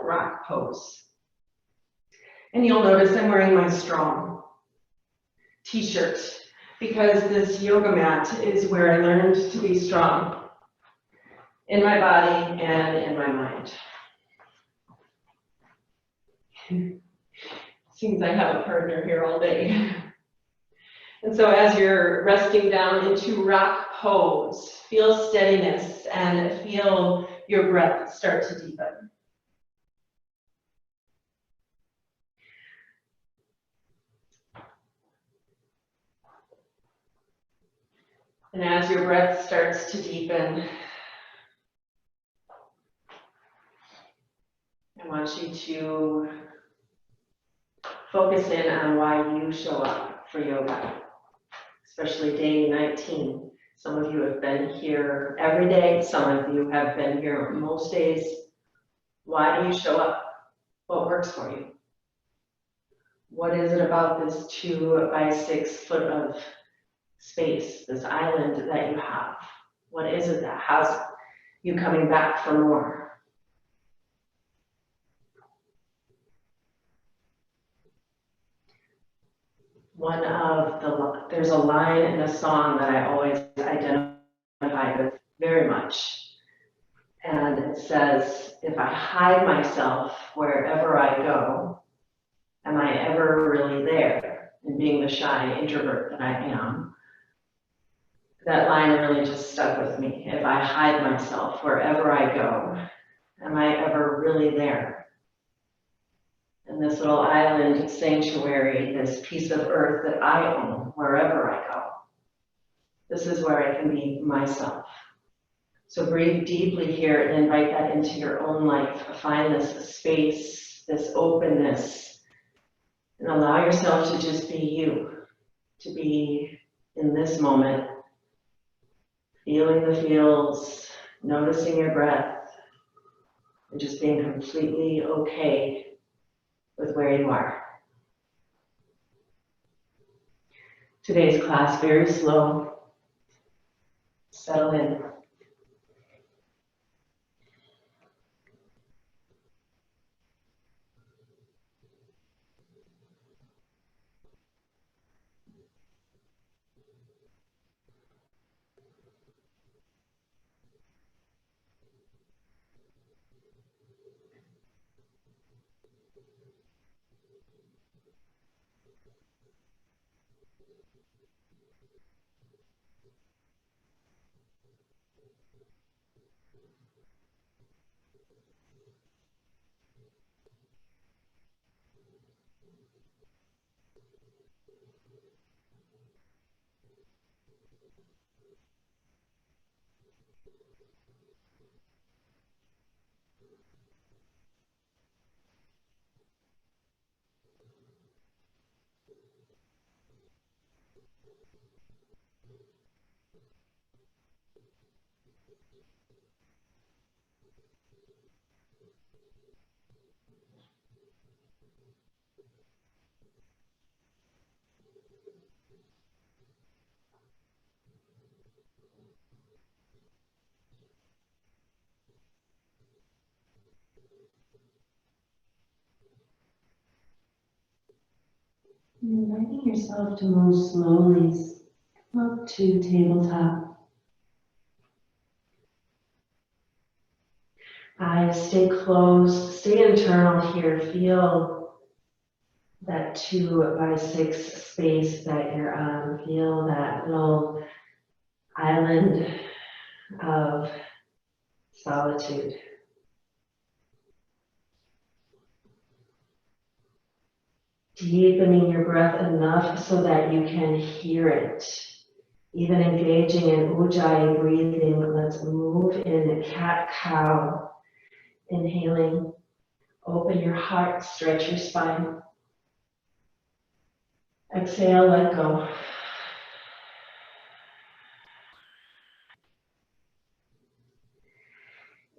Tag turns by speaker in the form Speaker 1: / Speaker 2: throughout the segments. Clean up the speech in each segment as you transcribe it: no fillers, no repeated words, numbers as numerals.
Speaker 1: rock pose. And you'll notice I'm wearing my strong t-shirt because this yoga mat is where I learned to be strong in my body and in my mind. Seems I have a partner here all day. And so as you're resting down into rock pose, feel steadiness and feel your breath start to deepen. And as your breath starts to deepen, I want you to focus in on why you show up for yoga, especially day 19. Some of you have been here every day. Some of you have been here most days. Why do you show up? What works for you? What is it about this 2 by 6 foot of space, this island that you have? What is it that has you coming back for more? There's a line in a song that I always identify with very much. And it says, if I hide myself wherever I go, am I ever really there? And being the shy introvert that I am, that line really just stuck with me. If I hide myself wherever I go, am I ever really there? And this little island sanctuary, this piece of earth that I own, wherever I go, this is where I can be myself. So breathe deeply here and invite that into your own life. Find this space, this openness, and allow yourself to just be you, to be in this moment, feeling the feels, noticing your breath, and just being completely okay with where you are. Today's class, very slow. Settle in. Inviting yourself to move slowly up to tabletop. Eyes stay closed, stay internal here. Feel that 2 by 6 space that you're on. Feel that little island of solitude. Deepening your breath enough so that you can hear it. Even engaging in ujjayi breathing, let's move in cat-cow. Inhaling, open your heart, stretch your spine. Exhale, let go.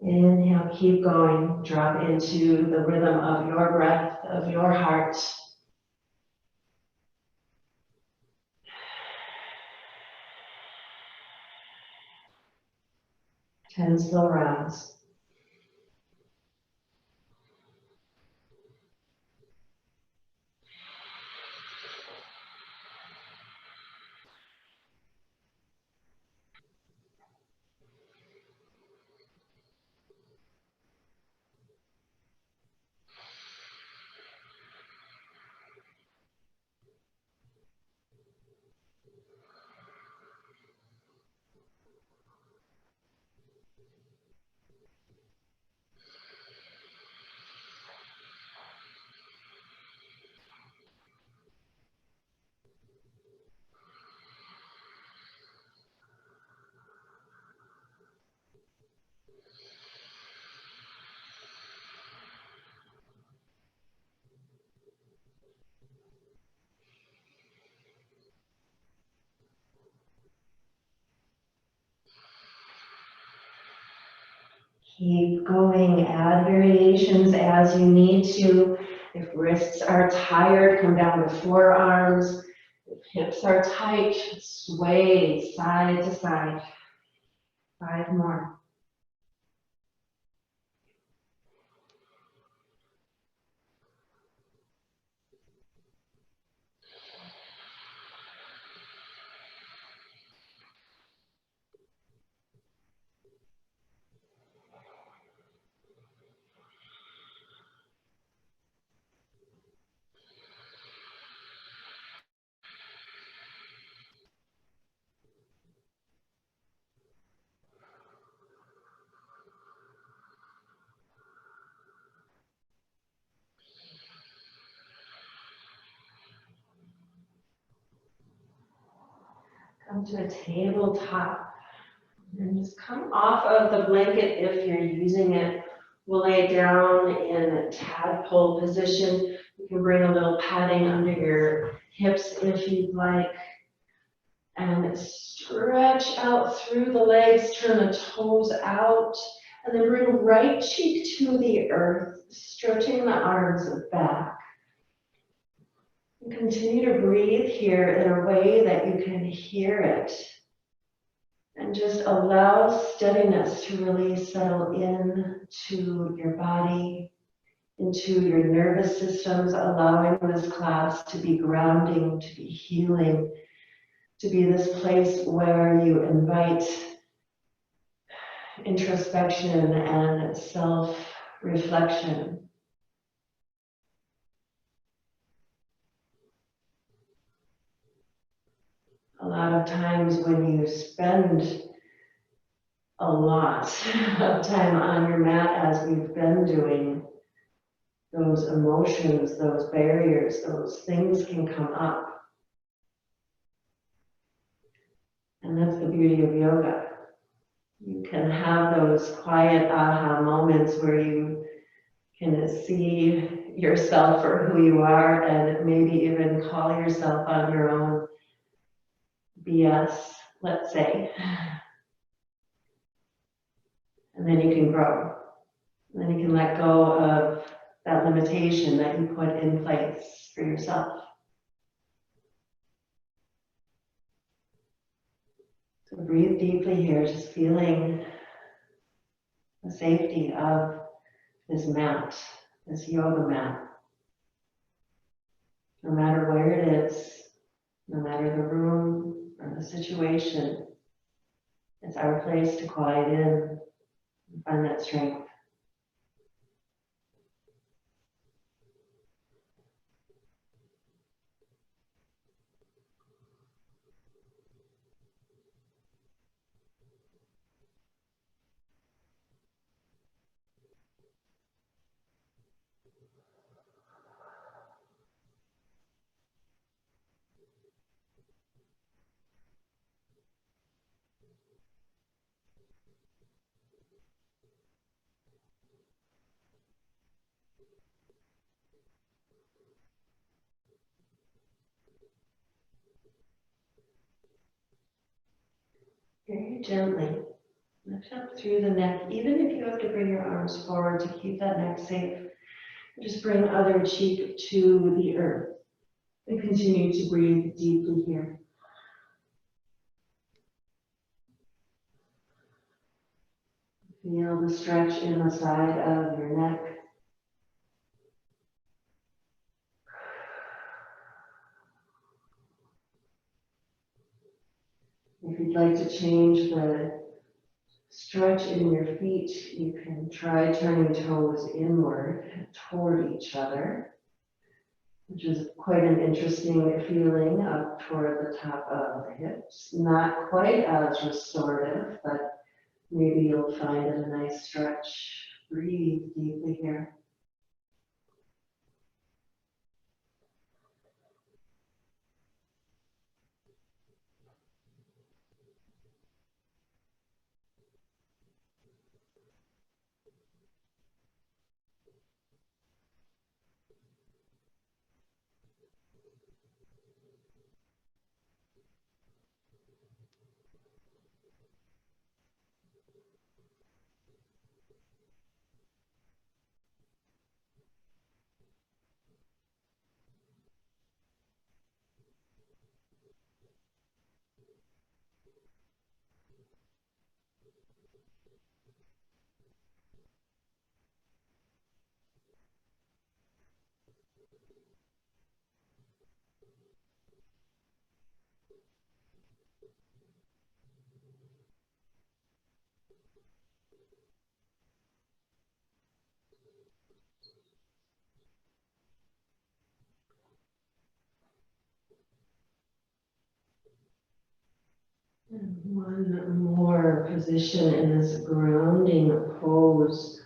Speaker 1: Inhale, keep going. Drop into the rhythm of your breath, of your heart. 10 slow rounds. Keep going, add variations as you need to. If wrists are tired, come down to forearms. If hips are tight, sway side to side. 5 more. Come to a tabletop and just come off of the blanket if you're using it. We'll lay down in tadpole position. You can bring a little padding under your hips if you'd like. And stretch out through the legs, turn the toes out, and then bring right cheek to the earth, stretching the arms back. And continue to breathe here in a way that you can hear it. And just allow steadiness to really settle in to your body, into your nervous systems, allowing this class to be grounding, to be healing, to be this place where you invite introspection and self-reflection. A lot of times when you spend a lot of time on your mat, as we've been doing, those emotions, those barriers, those things can come up. And that's the beauty of yoga. You can have those quiet aha moments where you can see yourself for who you are and maybe even call yourself on your own BS, let's say. And then you can grow. And then you can let go of that limitation that you put in place for yourself. So breathe deeply here, just feeling the safety of this mat, this yoga mat. No matter where it is, no matter the room or the situation, it's our place to quiet in and find that strength. Very gently, lift up through the neck, even if you have to bring your arms forward to keep that neck safe. Just bring other cheek to the earth and continue to breathe deeply here. Feel the stretch in the side of your neck. If you'd like to change the stretch in your feet, you can try turning toes inward toward each other, which is quite an interesting feeling up toward the top of the hips. Not quite as restorative, but maybe you'll find it a nice stretch. Breathe deeply here. And one more position in this grounding pose.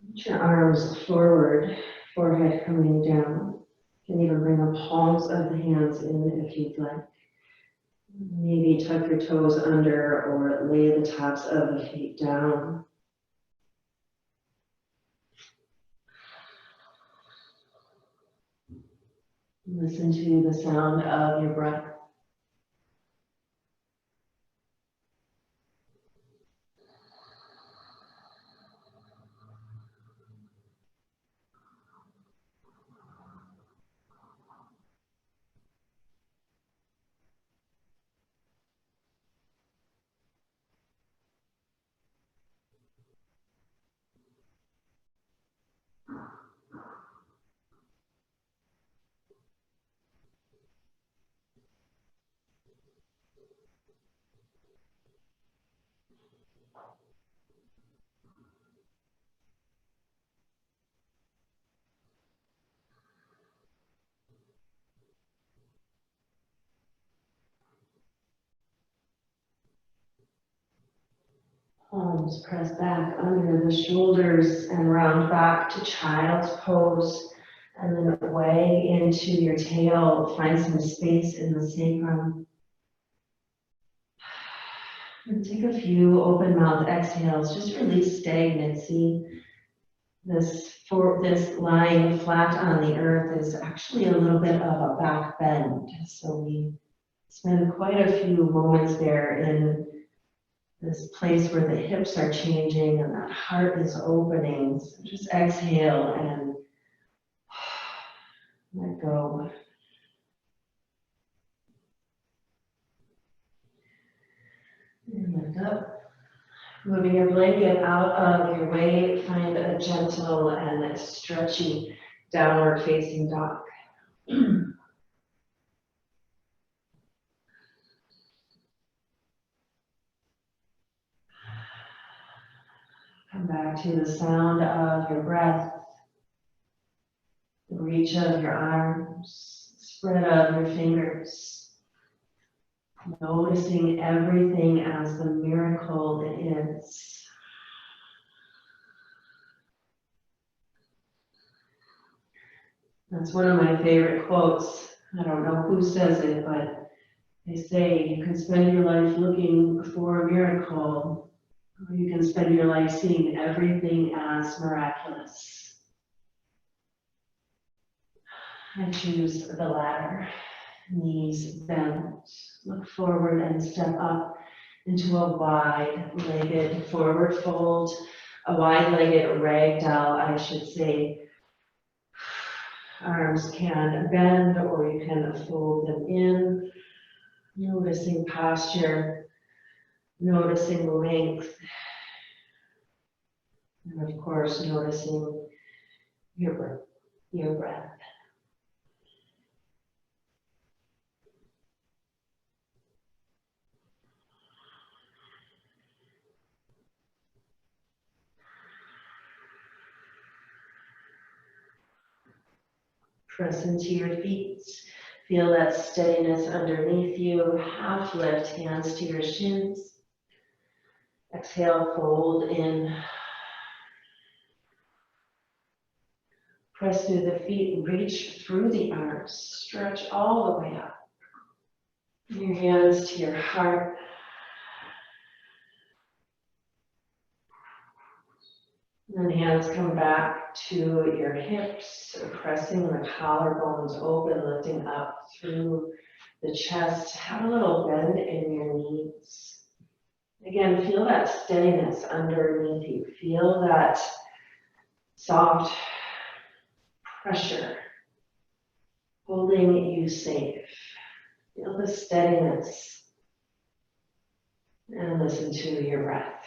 Speaker 1: Put your arms forward, forehead coming down. You can even bring the palms of the hands in if you'd like. Maybe tuck your toes under or lay the tops of the feet down. Listen to the sound of your breath. Palms press back under the shoulders and round back to child's pose. And then way into your tail. Find some space in the sacrum. And take a few open mouth exhales. Just release stagnancy. This lying flat on the earth is actually a little bit of a back bend. So we spend quite a few moments there in this place where the hips are changing and that heart is opening. So just exhale and let go. And lift up. Moving your blanket out of your way, find a gentle and stretchy downward facing dog. Come back to the sound of your breath, the reach of your arms, spread of your fingers, noticing everything as the miracle it is. That's one of my favorite quotes. I don't know who says it, but they say you can spend your life looking for a miracle, or you can spend your life seeing everything as miraculous. I choose the latter. Knees bent. Look forward and step up into a wide-legged forward fold, a wide-legged ragdoll, I should say. Arms can bend or you can fold them in. Noticing posture, noticing length, and of course noticing your breath. Press into your feet. Feel that steadiness underneath you. Half lift, hands to your shins. Exhale, fold in. Press through the feet, reach through the arms. Stretch all the way up. Your hands to your heart. And then hands come back to your hips, pressing the collarbones open, lifting up through the chest. Have a little bend in your knees. Again, feel that steadiness underneath you. Feel that soft pressure holding you safe. Feel the steadiness and listen to your breath.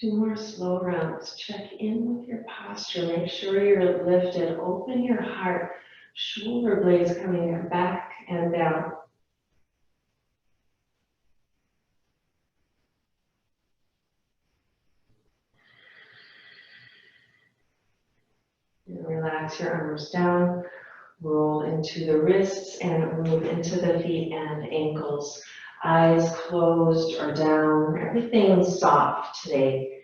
Speaker 1: 2 more slow rounds. Check in with your posture. Make sure you're lifted. Open your heart. Shoulder blades coming back and down. And relax your arms down. Roll into the wrists and move into the feet and ankles. Eyes closed or down. Everything's soft today.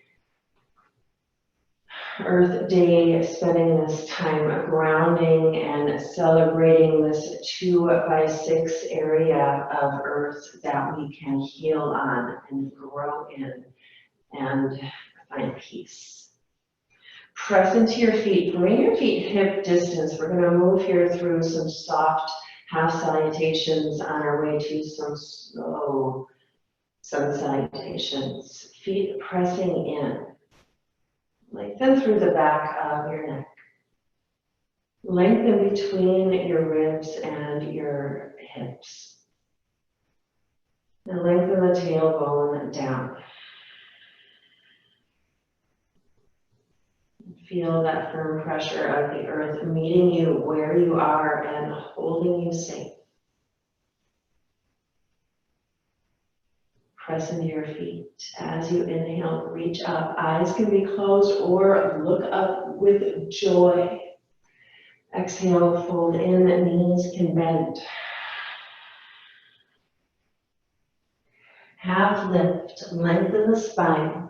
Speaker 1: Earth Day, spending this time grounding and celebrating this 2x6 area of Earth that we can heal on and grow in and find peace. Press into your feet. Bring your feet hip distance. We're going to move here through some soft half salutations on our way to some slow sun salutations. Feet pressing in. Lengthen through the back of your neck. Lengthen between your ribs and your hips. And lengthen the tailbone down. Feel that firm pressure of the earth meeting you where you are and holding you safe. Press into your feet. As you inhale, reach up. Eyes can be closed or look up with joy. Exhale, fold in, knees can bend. Half lift, lengthen the spine.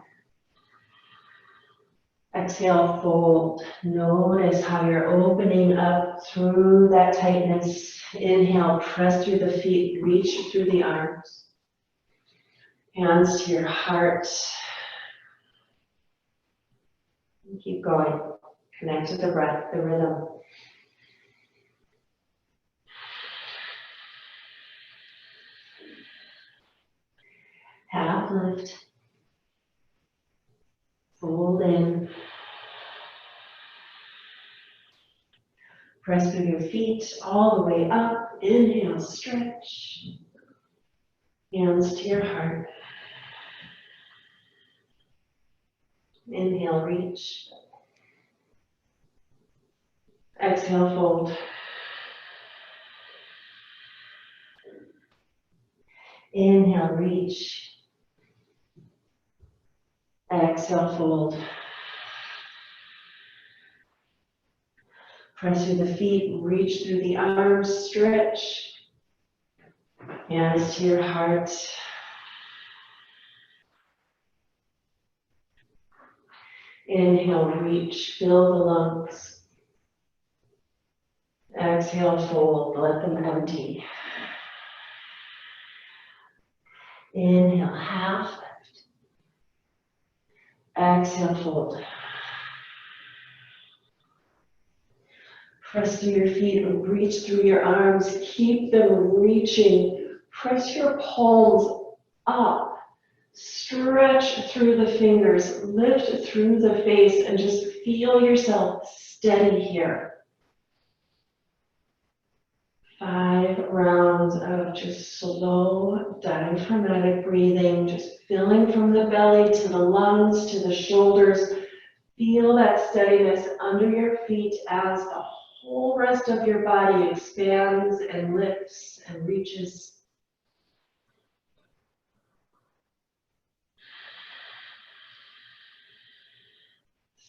Speaker 1: Exhale, fold. Notice how you're opening up through that tightness. Inhale, press through the feet, reach through the arms. Hands to your heart. Keep going. Connect to the breath, the rhythm. Half lift. Fold in. Press through your feet all the way up. Inhale, stretch. Hands to your heart. Inhale, reach. Exhale, fold. Inhale, reach. Exhale, fold. Press through the feet, reach through the arms, stretch. Hands to your heart. Inhale, reach, fill the lungs. Exhale, fold, let them empty. Inhale, half lift. Exhale, fold. Press through your feet, reach through your arms, keep them reaching. Press your palms up. Stretch through the fingers, lift through the face, and just feel yourself steady here. 5 rounds of just slow, diaphragmatic breathing, just filling from the belly to the lungs, to the shoulders. Feel that steadiness under your feet as the whole rest of your body expands and lifts and reaches.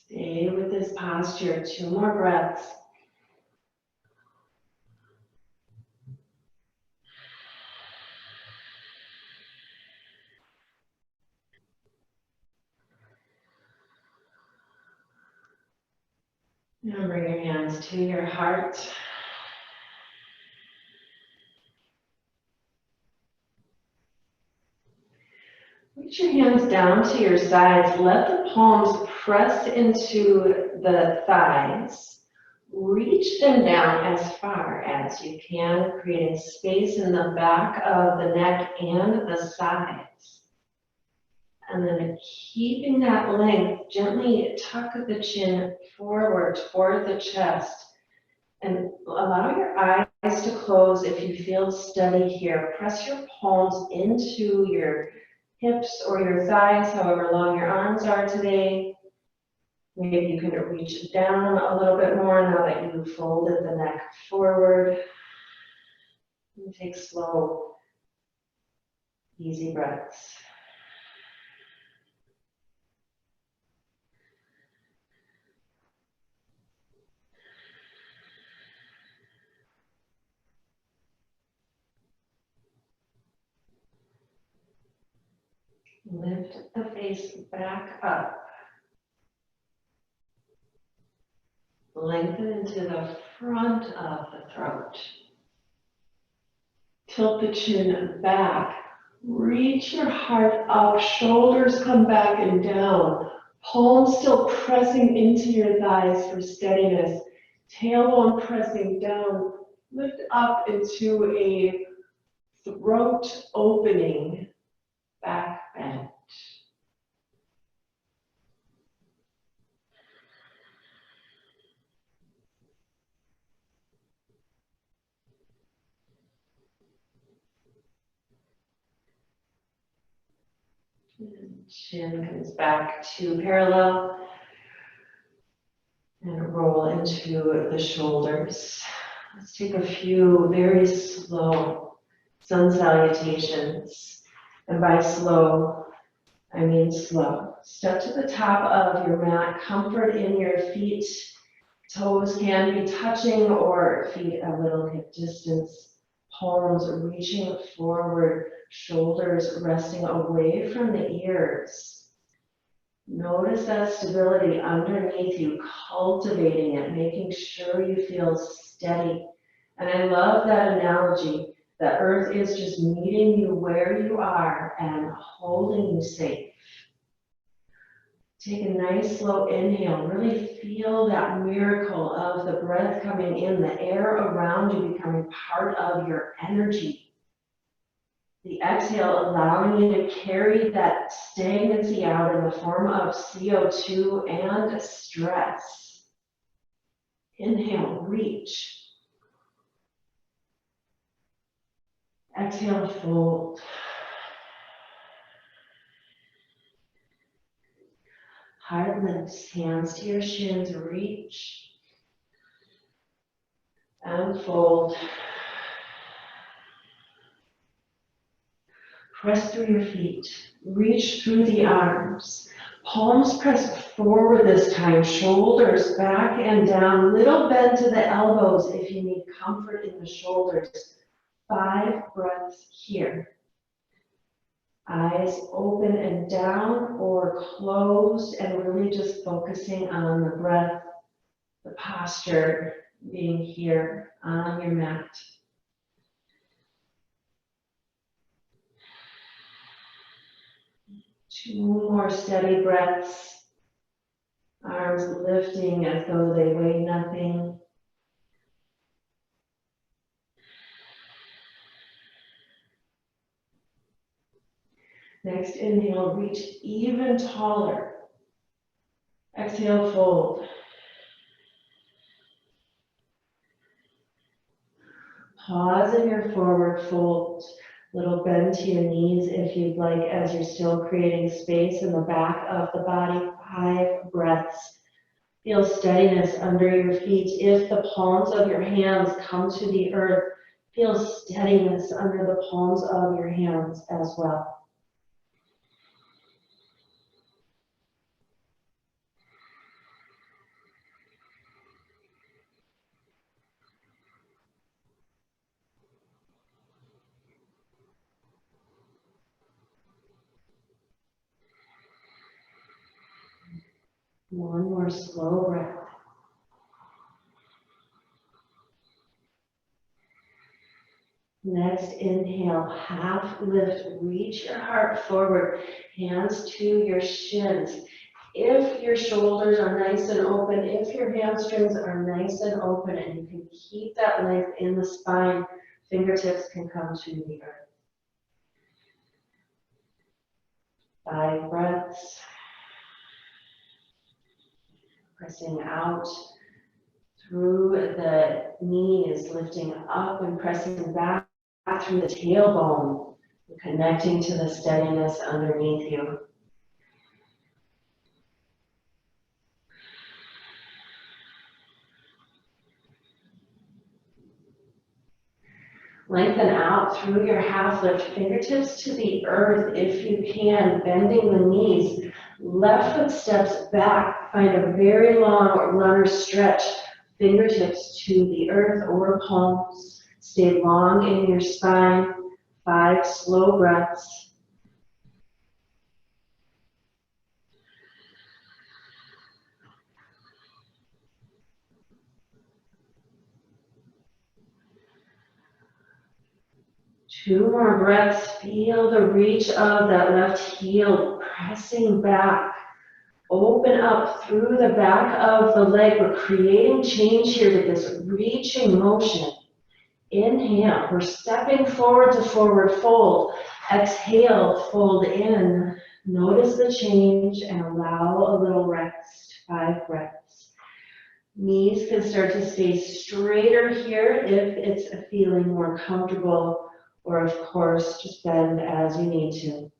Speaker 1: Stay with this posture, 2 more breaths. Now bring your hands to your heart. Reach your hands down to your sides. Let the palms press into the thighs. Reach them down as far as you can, creating space in the back of the neck and the sides. And then keeping that length, gently tuck the chin forward toward the chest. And allow your eyes to close if you feel steady here. Press your palms into your hips or your thighs, however long your arms are today. Maybe you can reach down a little bit more now that you've folded the neck forward. And take slow, easy breaths. Lift the face back up. Lengthen into the front of the throat. Tilt the chin back. Reach your heart up. Shoulders come back and down. Palms still pressing into your thighs for steadiness. Tailbone pressing down. Lift up into a throat opening. Back bend. Chin comes back to parallel and roll into the shoulders. Let's take a few very slow sun salutations. And by slow, I mean slow. Step to the top of your mat, comfort in your feet. Toes can be touching or feet a little hip distance. Palms reaching forward, shoulders resting away from the ears. Notice that stability underneath you, cultivating it, making sure you feel steady. And I love that analogy. The earth is just meeting you where you are and holding you safe. Take a nice slow inhale. Really feel that miracle of the breath coming in, the air around you becoming part of your energy. The exhale allowing you to carry that stagnancy out in the form of CO2 and stress. Inhale, reach. Exhale, fold. Heart lifts, hands to your shins, reach. And fold. Press through your feet, reach through the arms. Palms press forward this time, shoulders back and down, little bend to the elbows if you need comfort in the shoulders. 5 breaths here. Eyes open and down or closed and really just focusing on the breath, the posture, being here on your mat. Two more steady breaths. Arms lifting as though they weigh nothing. Next inhale, reach even taller. Exhale, fold. Pause in your forward fold. Little bend to your knees if you'd like as you're still creating space in the back of the body. 5 breaths. Feel steadiness under your feet. If the palms of your hands come to the earth, feel steadiness under the palms of your hands as well. One more slow breath. Next inhale, half lift, reach your heart forward, hands to your shins. If your shoulders are nice and open, if your hamstrings are nice and open, and you can keep that length in the spine, fingertips can come to the earth. 5 breaths. Pressing out through the knees, lifting up and pressing back through the tailbone. Connecting to the steadiness underneath you. Lengthen out through your half lift, fingertips to the earth if you can, bending the knees. Left foot steps back, find a very long runner stretch, fingertips to the earth or palms. Stay long in your spine, 5 slow breaths. Two more breaths. Feel the reach of that left heel pressing back. Open up through the back of the leg. We're creating change here with this reaching motion. Inhale. We're stepping forward to forward fold. Exhale, fold in. Notice the change and allow a little rest. 5 breaths. Knees can start to stay straighter here if it's feeling more comfortable. Or of course, just bend as you need to.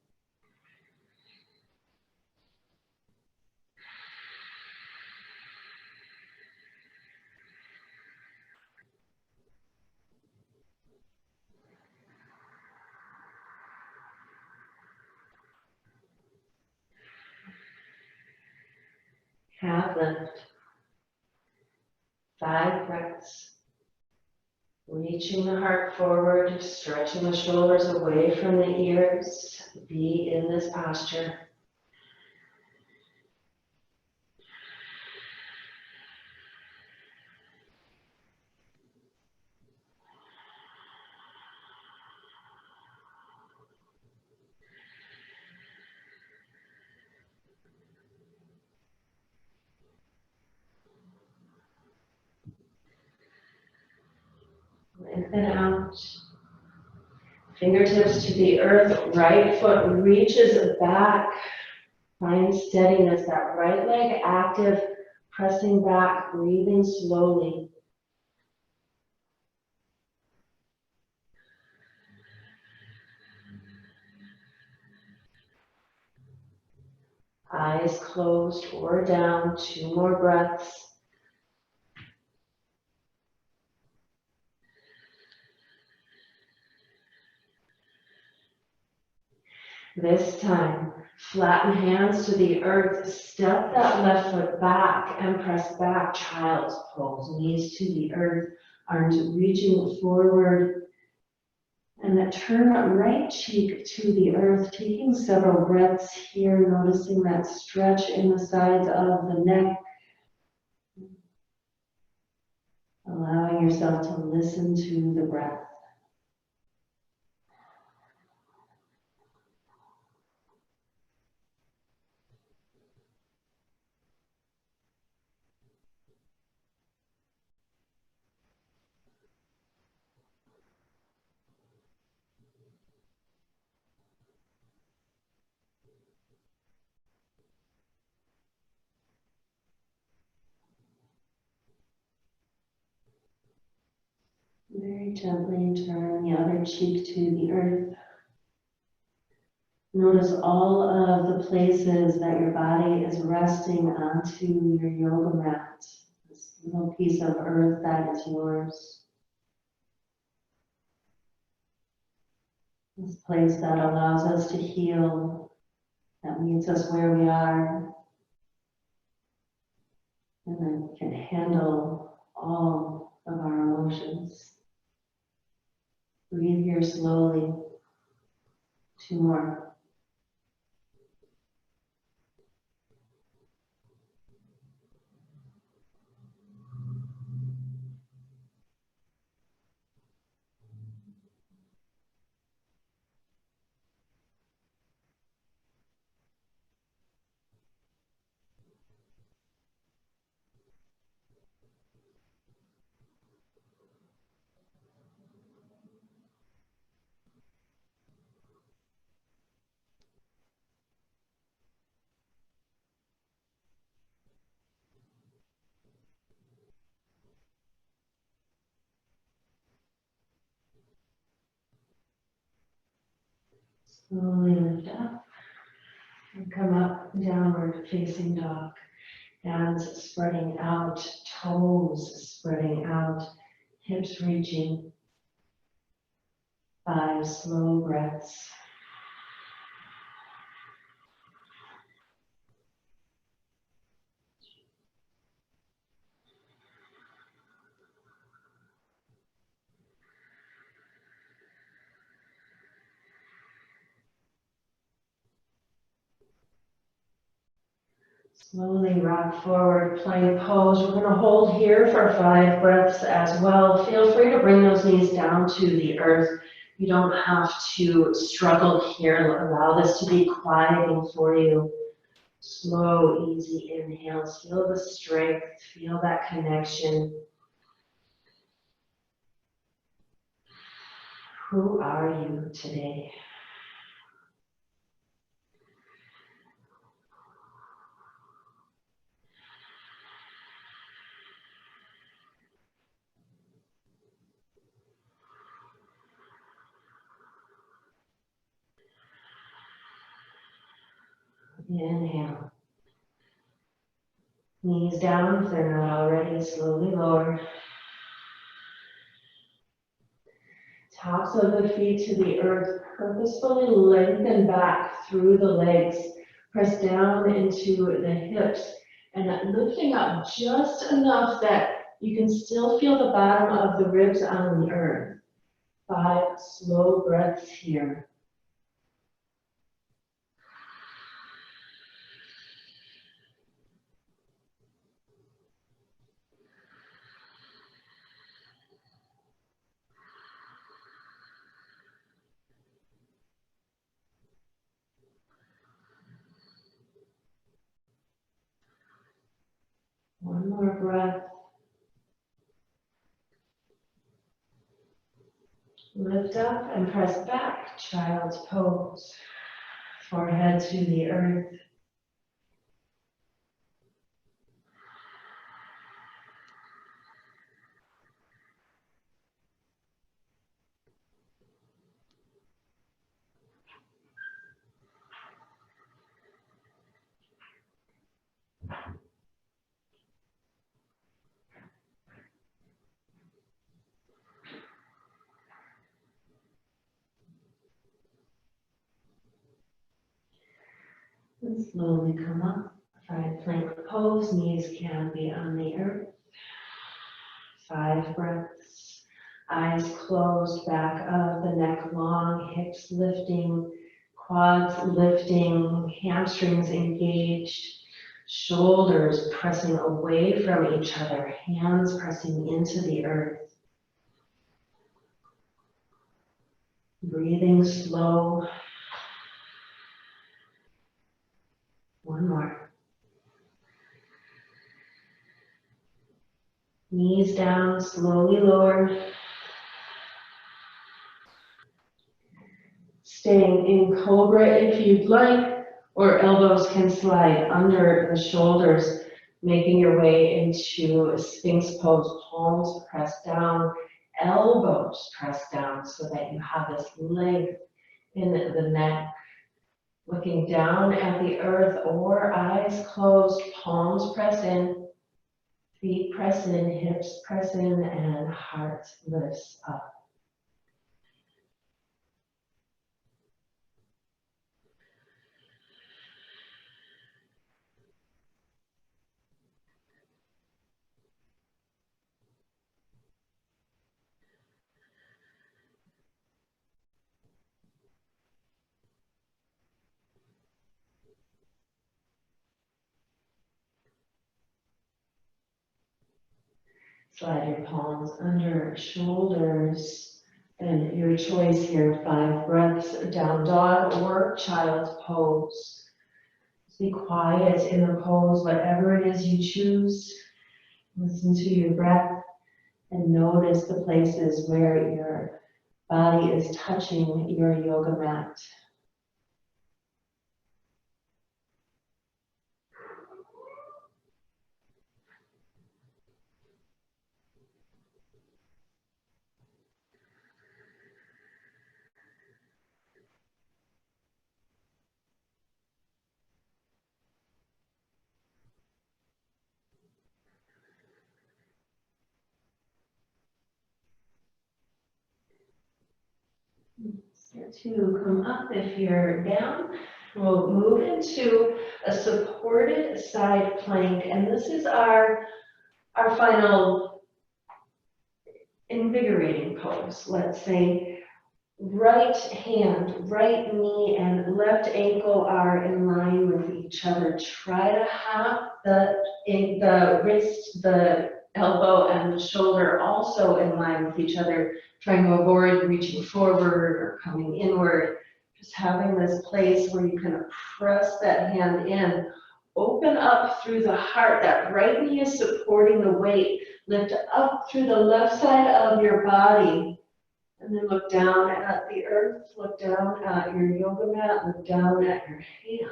Speaker 1: Half lift. 5 breaths. Reaching the heart forward, stretching the shoulders away from the ears. Be in this posture. Lengthen out. Fingertips to the earth. Right foot reaches back. Find steadiness. That right leg active, pressing back, breathing slowly. Eyes closed or down. 2 more breaths. This time, flatten hands to the earth. Step that left foot back and press back. Child's pose. Knees to the earth. Arms reaching forward. And then turn right cheek to the earth. Taking several breaths here. Noticing that stretch in the sides of the neck. Allowing yourself to listen to the breath. Very gently turn the other cheek to the earth. Notice all of the places that your body is resting onto your yoga mat. This little piece of earth that is yours. This place that allows us to heal, that meets us where we are, and then can handle all of our emotions. Breathe here slowly. 2 more. Slowly lift up and come up, downward facing dog. Hands spreading out, toes spreading out, hips reaching. 5 slow breaths. Slowly rock forward, plank pose. We're going to hold here for 5 breaths as well. Feel free to bring those knees down to the earth. You don't have to struggle here. Allow this to be quieting for you. Slow, easy inhales. Feel the strength. Feel that connection. Who are you today? Inhale. Knees down if they're not already. Slowly lower. Tops of the feet to the earth. Purposefully lengthen back through the legs. Press down into the hips. And lifting up just enough that you can still feel the bottom of the ribs on the earth. 5 slow breaths here. One more breath. Lift up and press back, child's pose. Forehead to the earth. And slowly come up. 5 plank pose. Knees can be on the earth. 5 breaths. Eyes closed, back of the neck long, hips lifting, quads lifting, hamstrings engaged, shoulders pressing away from each other, hands pressing into the earth. Breathing slow. One more. Knees down, slowly lower. Staying in cobra if you'd like, or elbows can slide under the shoulders, making your way into Sphinx pose. Palms press down, elbows press down so that you have this length in the neck. Looking down at the earth or eyes closed, palms press in, feet press in, hips press in, and heart lifts up. Slide your palms under shoulders, and your choice here, 5 breaths, down dog or child's pose. Be quiet in the pose, whatever it is you choose. Listen to your breath and notice the places where your body is touching your yoga mat. Start to come up if you're down. We'll move into a supported side plank, and this is our final invigorating pose. Let's say right hand, right knee, and left ankle are in line with each other. Try to have the wrist, the elbow, and the shoulder also in line with each other. Trying to avoid reaching forward or coming inward. Just having this place where you can press that hand in. Open up through the heart. That right knee is supporting the weight. Lift up through the left side of your body. And then look down at the earth. Look down at your yoga mat. Look down at your hand.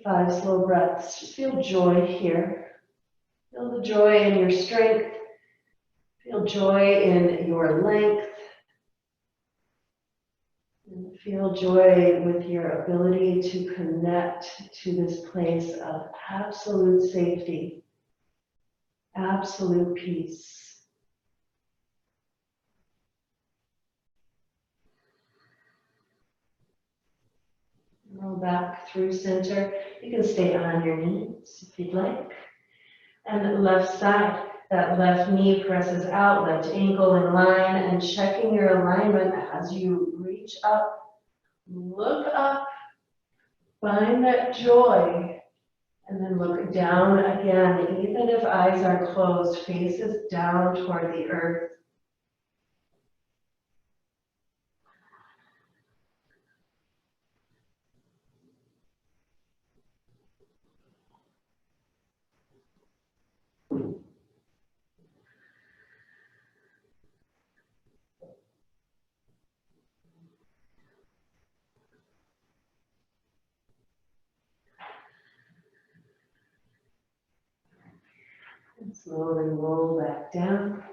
Speaker 1: 5 slow breaths. Just feel joy here. Feel the joy in your strength. Feel joy in your length. And feel joy with your ability to connect to this place of absolute safety, absolute peace. Roll back through center. You can stay on your knees if you'd like. And the left side. That left knee presses out, left ankle in line, and checking your alignment as you reach up, look up, find that joy, and then look down again. Even if eyes are closed, faces down toward the earth. And slowly roll back down.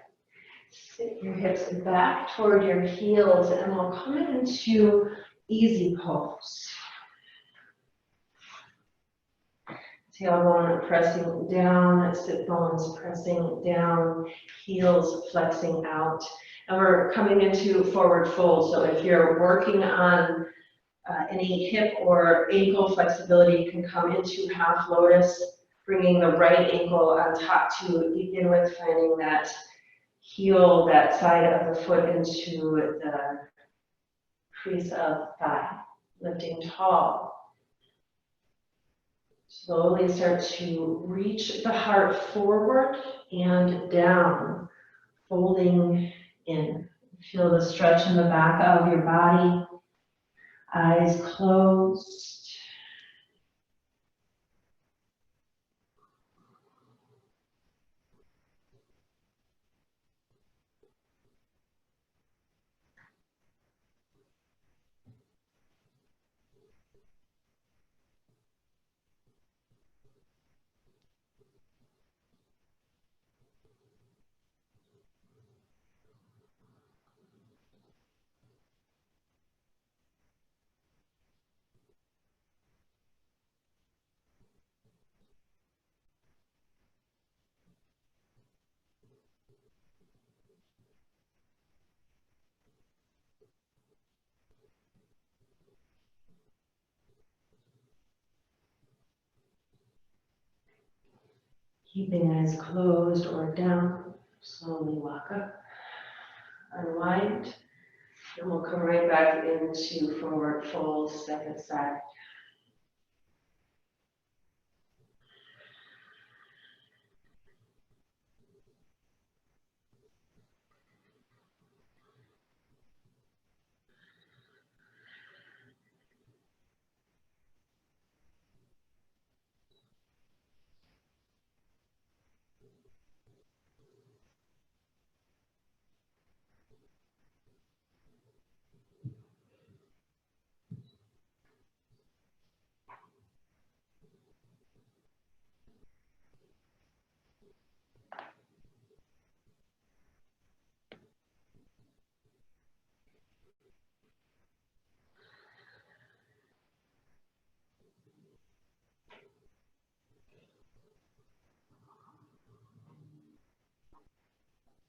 Speaker 1: Sit your hips back toward your heels, and we'll come into easy pose. Tailbone pressing down, sit bones pressing down, heels flexing out. And we're coming into forward fold. So if you're working on any hip or ankle flexibility, you can come into half lotus, bringing the right ankle on top to begin with, finding that heel, that side of the foot into the crease of thigh, lifting tall. Slowly start to reach the heart forward and down, folding in. Feel the stretch in the back of your body, eyes closed. Keeping eyes closed or down, slowly walk up, unwind, and we'll come right back into forward fold, second side.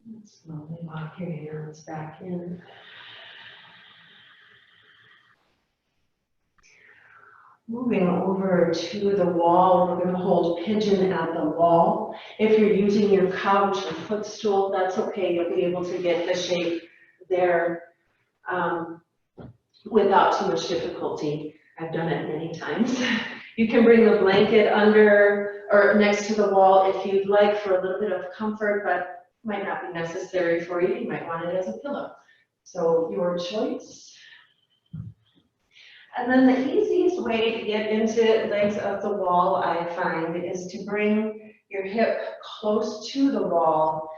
Speaker 1: And slowly walk your hands back in. Moving over to the wall, we're going to hold pigeon at the wall. If you're using your couch or footstool, that's okay. You'll be able to get the shape there without too much difficulty. I've done it many times. You can bring the blanket under or next to the wall if you'd like for a little bit of comfort, but might not be necessary for you. You might want it as a pillow. So your choice. And then the easiest way to get into legs of the wall, I find, is to bring your hip close to the wall.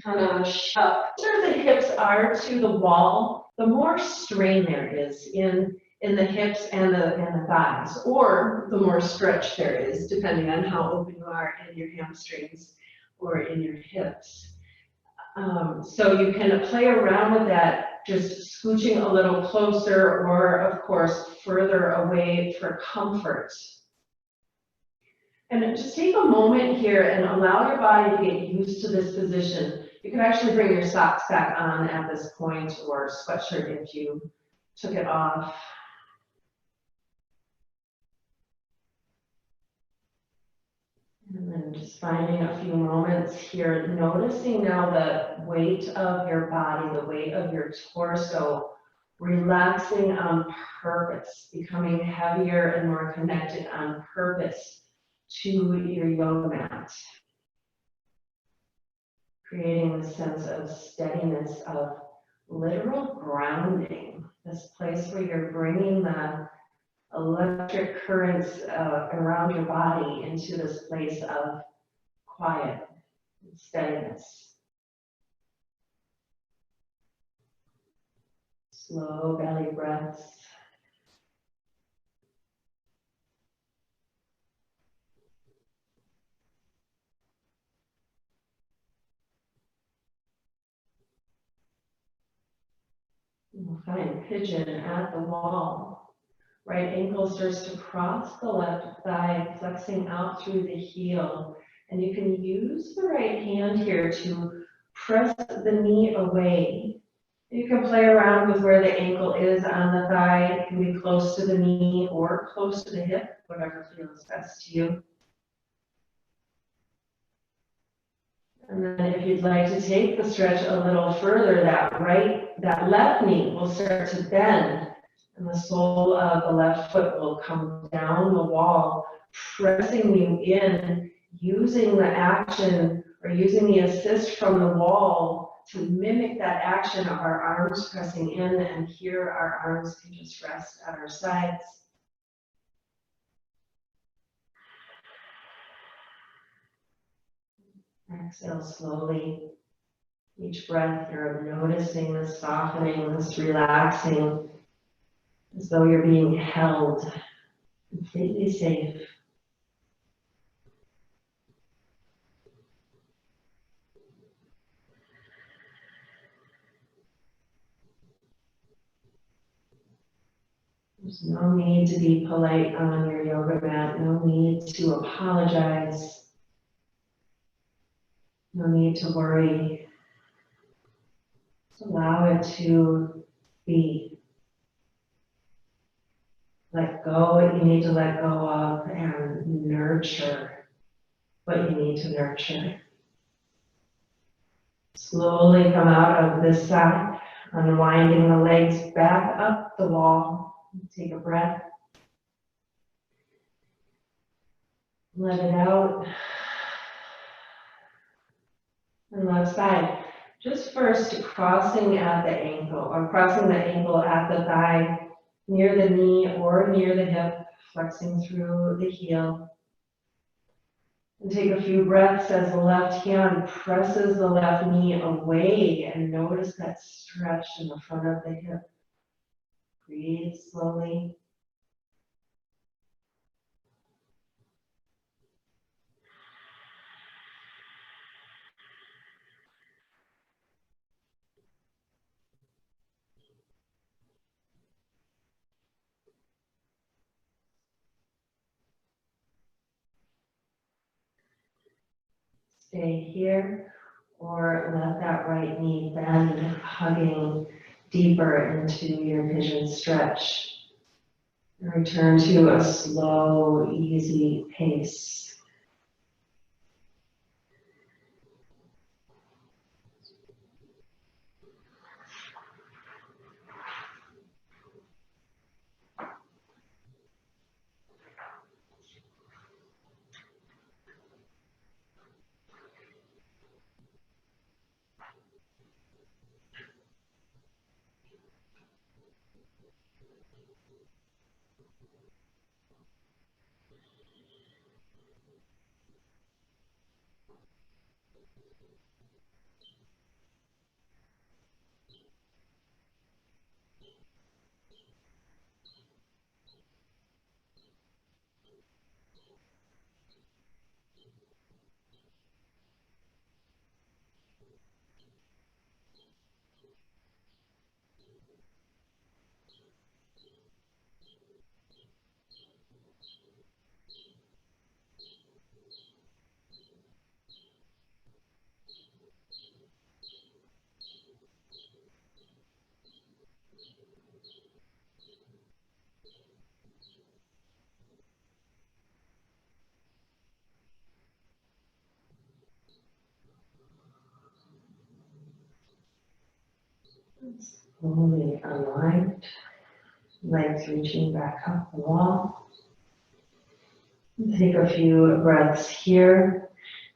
Speaker 1: Kind of shove. The closer the hips are to the wall, the more strain there is in the hips and the thighs, or the more stretch there is, depending on how open you are in your hamstrings or in your hips. So you can play around with that, just scooching a little closer or, of course, further away for comfort. And just take a moment here and allow your body to get used to this position. You can actually bring your socks back on at this point, or sweatshirt if you took it off. And then just finding a few moments here, noticing now the weight of your body, the weight of your torso, relaxing on purpose, becoming heavier and more connected on purpose to your yoga mat. Creating a sense of steadiness, of literal grounding, this place where you're bringing the electric currents around your body into this place of quiet and steadiness. Slow belly breaths. We'll find pigeon at the wall. Right ankle starts to cross the left thigh, flexing out through the heel. And you can use the right hand here to press the knee away. You can play around with where the ankle is on the thigh. It can be close to the knee or close to the hip, whatever feels best to you. And then if you'd like to take the stretch a little further, that left knee will start to bend. And the sole of the left foot will come down the wall, pressing you in, using the action or using the assist from the wall to mimic that action of our arms pressing in, and here our arms can just rest at our sides. Exhale slowly. Each breath you're noticing this softening, this relaxing, as though you're being held, completely safe. There's no need to be polite on your yoga mat, no need to apologize, no need to worry. Just allow it to be. Let go what you need to let go of and nurture what you need to nurture. Slowly come out of this side, unwinding the legs back up the wall. Take a breath. Let it out. And left side. Just first crossing at the ankle, or crossing the ankle at the thigh, near the knee or near the hip, flexing through the heel. And take a few breaths as the left hand presses the left knee away, and notice that stretch in the front of the hip. Breathe slowly. Stay here, Or let that right knee bend, hugging deeper into your pigeon stretch. Return to a slow, easy pace. Slowly unwind, legs reaching back up the wall. Take a few breaths here.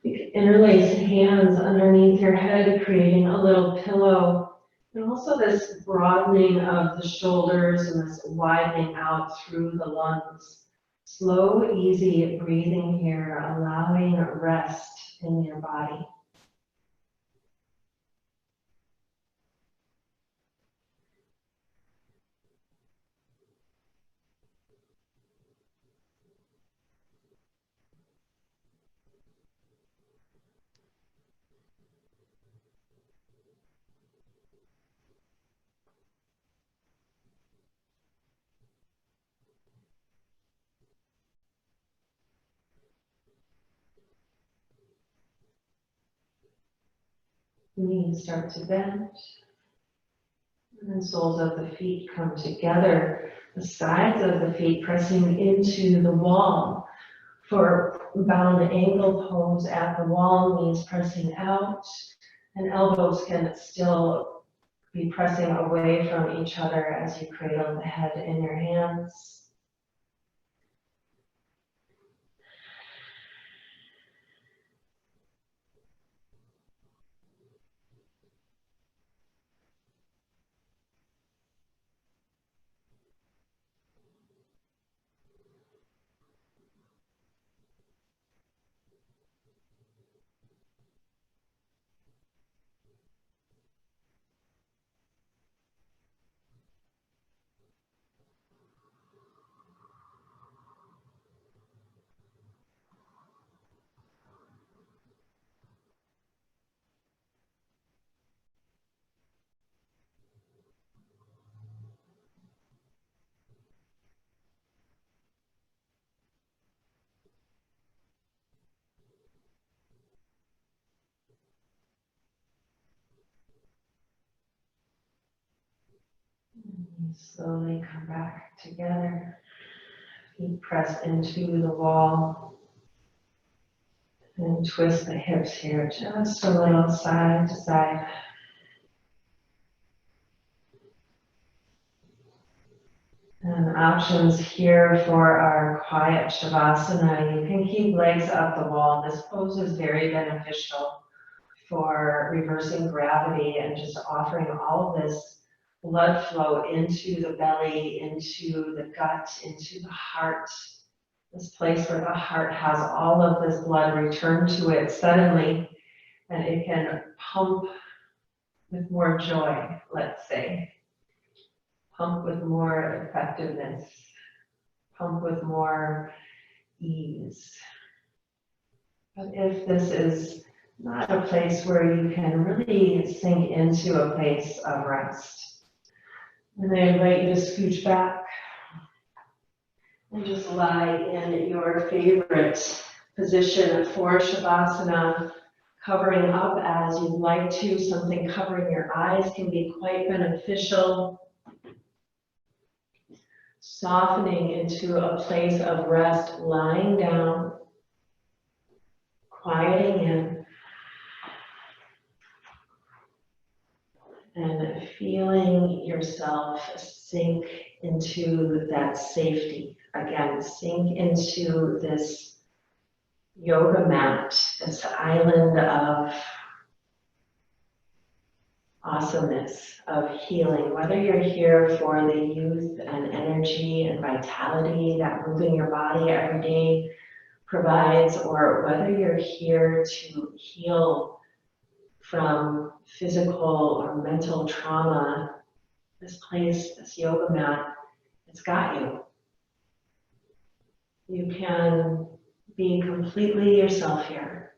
Speaker 1: You can interlace hands underneath your head, creating a little pillow. And also this broadening of the shoulders and this widening out through the lungs. Slow, easy breathing here, allowing rest in your body. Knees start to bend. And the soles of the feet come together, the sides of the feet pressing into the wall. For bound angle pose at the wall, knees pressing out, and elbows can still be pressing away from each other as you cradle the head in your hands. And slowly come back together. Feet press into the wall. And twist the hips here just a little side to side. And options here for our quiet Shavasana. You can keep legs up the wall. This pose is very beneficial for reversing gravity and just offering all of this blood flow into the belly, into the gut, into the heart. This place where the heart has all of this blood return to it suddenly, and it can pump with more joy, let's say. Pump with more effectiveness. Pump with more ease. But if this is not a place where you can really sink into a place of rest, then I invite you to scooch back and just lie in your favorite position for Shavasana, covering up as you'd like to. Something covering your eyes can be quite beneficial. Softening into a place of rest, lying down, quieting in, and feeling yourself sink into that safety. Again, sink into this yoga mat, this island of awesomeness, of healing. Whether you're here for the youth and energy and vitality that moving your body every day provides, or whether you're here to heal from physical or mental trauma, this place, this yoga mat, it's got you. You can be completely yourself here.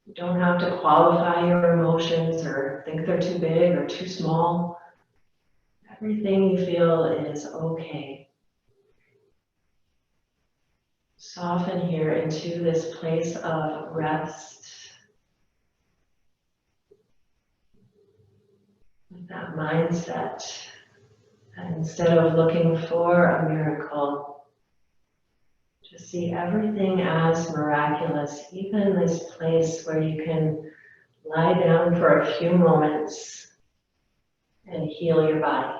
Speaker 1: You don't have to qualify your emotions or think they're too big or too small. Everything you feel is okay. Soften here into this place of rest. With that mindset, and instead of looking for a miracle, just see everything as miraculous, even this place where you can lie down for a few moments and heal your body.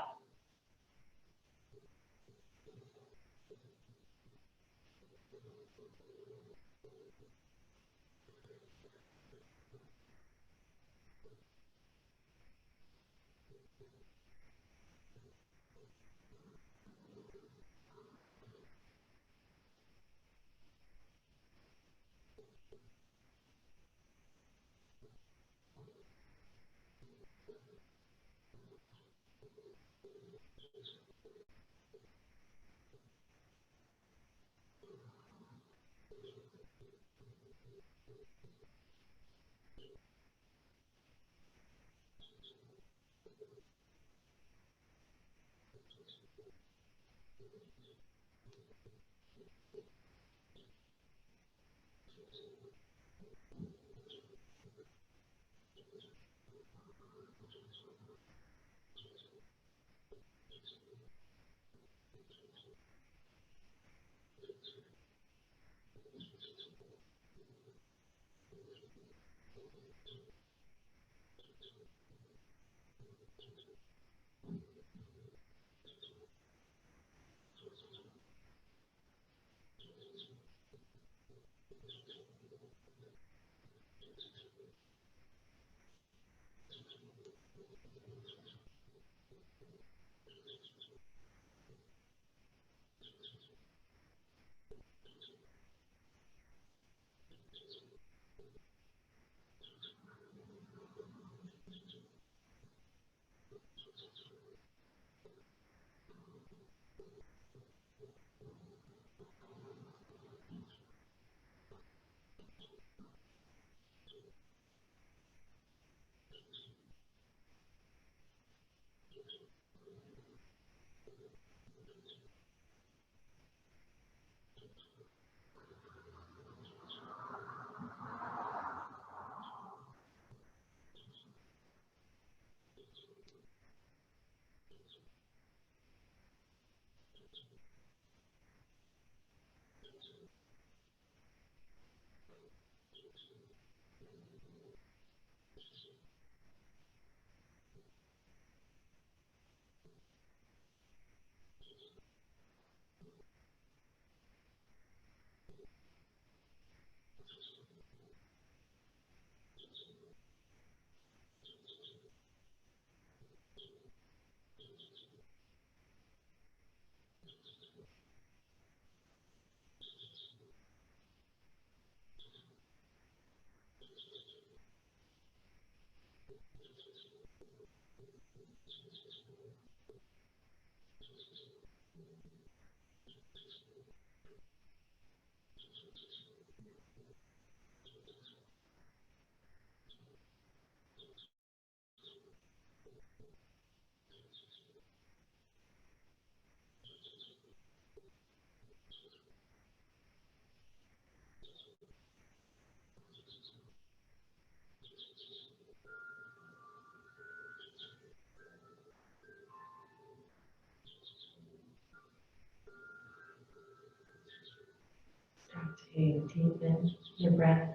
Speaker 1: Breathe deep in your breath.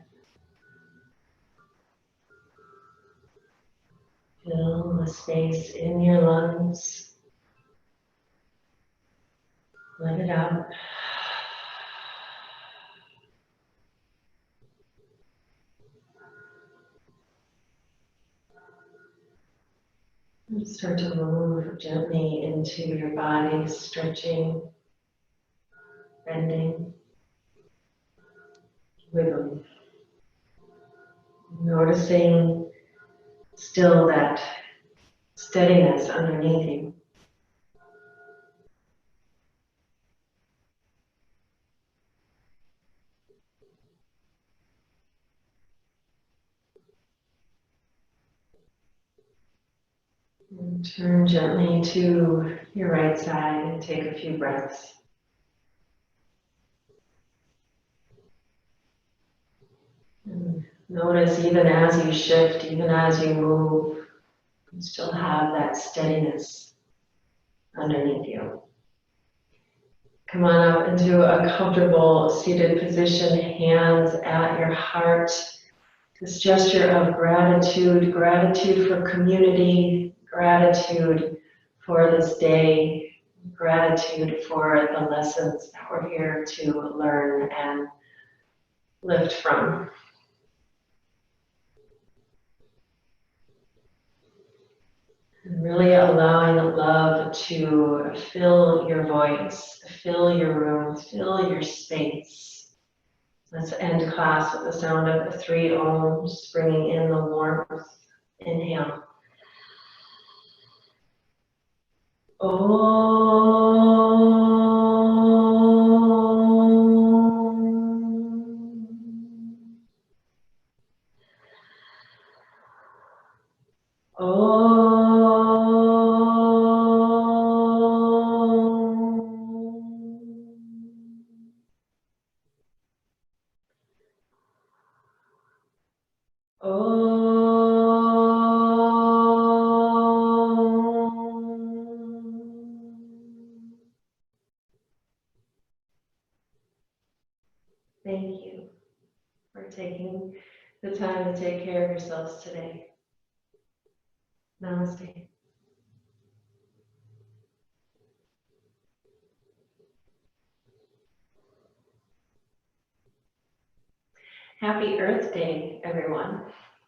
Speaker 1: Fill the space in your lungs. Let it out. And start to move gently into your body, stretching, bending, wiggling. Noticing still that steadiness underneath you. And turn gently to your right side and take a few breaths. And notice even as you shift, even as you move, you still have that steadiness underneath you. Come on up into a comfortable seated position, hands at your heart. This gesture of gratitude, gratitude for community, gratitude for this day, gratitude for the lessons that we're here to learn and lift from. And really allowing love to fill your voice, fill your room, fill your space. Let's end class with the sound of the 3 ohms, bringing in the warmth. Inhale. Thank you for taking the time to take care of yourselves today. Namaste. Happy Earth Day, everyone.